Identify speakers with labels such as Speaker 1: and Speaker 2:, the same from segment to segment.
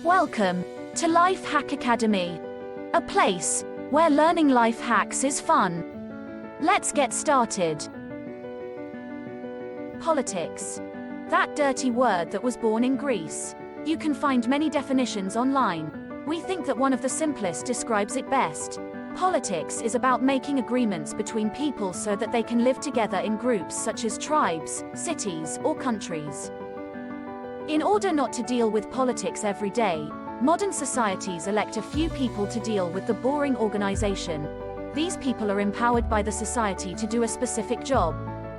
Speaker 1: Welcome to Life Hackacademy, a place where learning life hacks is fun. Let's get started. Politics. That dirty word that was born in Greece. You can find many definitions online. We think that one of the simplest describes it best. Politics is about making agreements between people so that they can live together in groups such as tribes, cities, or countries. In order not to deal with politics every day, modern societies elect a few people to deal with the boring organization. These people are empowered by the society to do a specific job,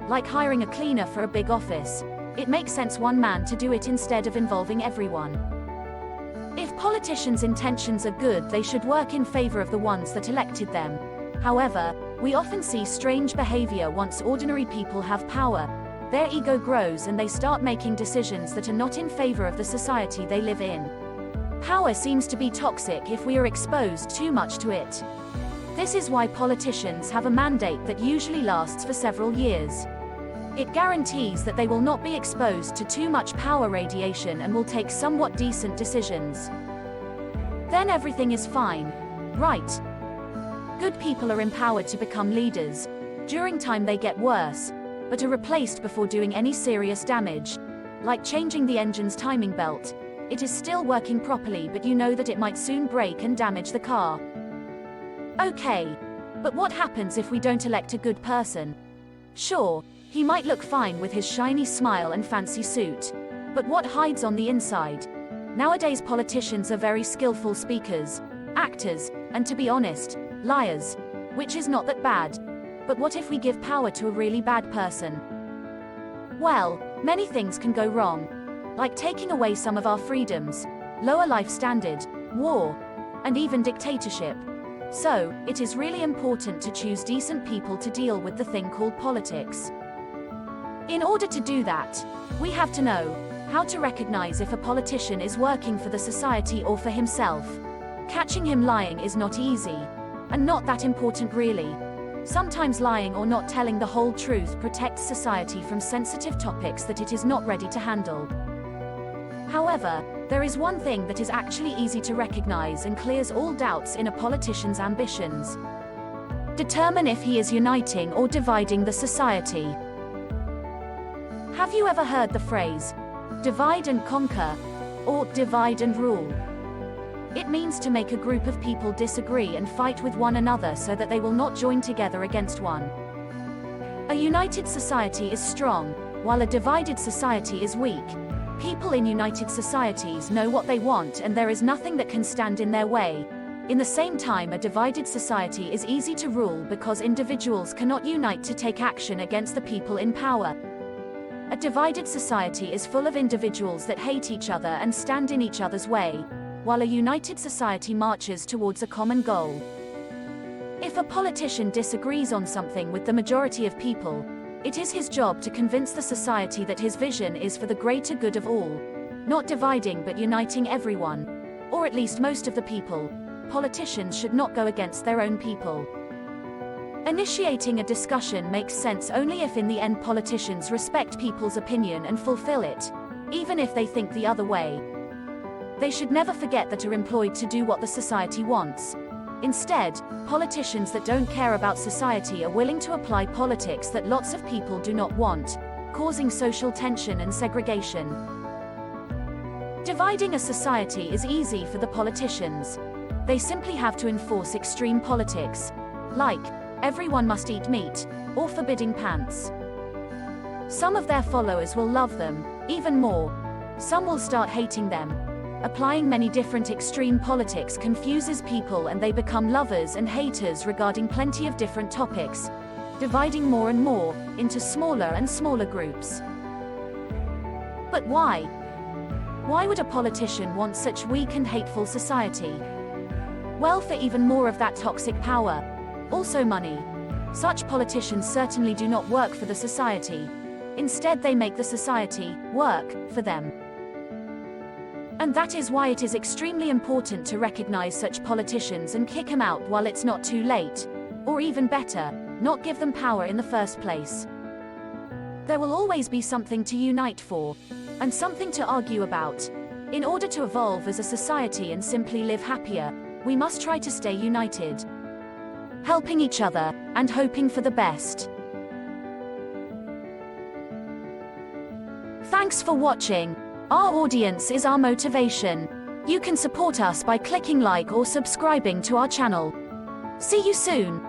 Speaker 1: like hiring a cleaner for a big office. It makes sense one man to do it instead of involving everyone. If politicians' intentions are good, they should work in favor of the ones that elected them. However, we often see strange behavior once ordinary people have power. Their ego grows and they start making decisions that are not in favor of the society they live in. Power seems to be toxic if we are exposed too much to it. This is why politicians have a mandate that usually lasts for several years. It guarantees that they will not be exposed to too much power radiation and will take somewhat decent decisions. Then everything is fine, right? Good people are empowered to become leaders. During time they get worse, but are replaced before doing any serious damage. Like changing the engine's timing belt. It is still working properly, but you know that it might soon break and damage the car. Okay, but what happens if we don't elect a good person? Sure, he might look fine with his shiny smile and fancy suit. But what hides on the inside? Nowadays politicians are very skillful speakers, actors, and to be honest, liars. Which is not that bad. But what if we give power to a really bad person? Well, many things can go wrong. Like taking away some of our freedoms, lower life standard, war, and even dictatorship. So, it is really important to choose decent people to deal with the thing called politics. In order to do that, we have to know how to recognize if a politician is working for the society or for himself. Catching him lying is not easy, and not that important really. Sometimes lying or not telling the whole truth protects society from sensitive topics that it is not ready to handle. However, there is one thing that is actually easy to recognize and clears all doubts in a politician's ambitions. Determine if he is uniting or dividing the society. Have you ever heard the phrase, divide and conquer, or divide and rule? It means to make a group of people disagree and fight with one another so that they will not join together against one. A united society is strong, while a divided society is weak. People in united societies know what they want and there is nothing that can stand in their way. In the same time, a divided society is easy to rule because individuals cannot unite to take action against the people in power. A divided society is full of individuals that hate each other and stand in each other's way, while a united society marches towards a common goal. If a politician disagrees on something with the majority of people, it is his job to convince the society that his vision is for the greater good of all, not dividing but uniting everyone, or at least most of the people. Politicians should not go against their own people. Initiating a discussion makes sense only if in the end politicians respect people's opinion and fulfill it, even if they think the other way. They should never forget that are employed to do what the society wants. Instead, politicians that don't care about society are willing to apply politics that lots of people do not want, causing social tension and segregation. Dividing a society is easy for the politicians. They simply have to enforce extreme politics, like everyone must eat meat, or forbidding pants. Some of their followers will love them, even more. Some will start hating them. Applying many different extreme politics confuses people and they become lovers and haters regarding plenty of different topics, dividing more and more into smaller and smaller groups. But why? Why would a politician want such weak and hateful society? Well, for even more of that toxic power. Also money. Such politicians certainly do not work for the society. Instead, they make the society work for them. And that is why it is extremely important to recognize such politicians and kick them out while it's not too late. Or even better, not give them power in the first place. There will always be something to unite for, and something to argue about. In order to evolve as a society and simply live happier, we must try to stay united, helping each other, and hoping for the best. Thanks for watching. Our audience is our motivation. You can support us by clicking like or subscribing to our channel. See you soon.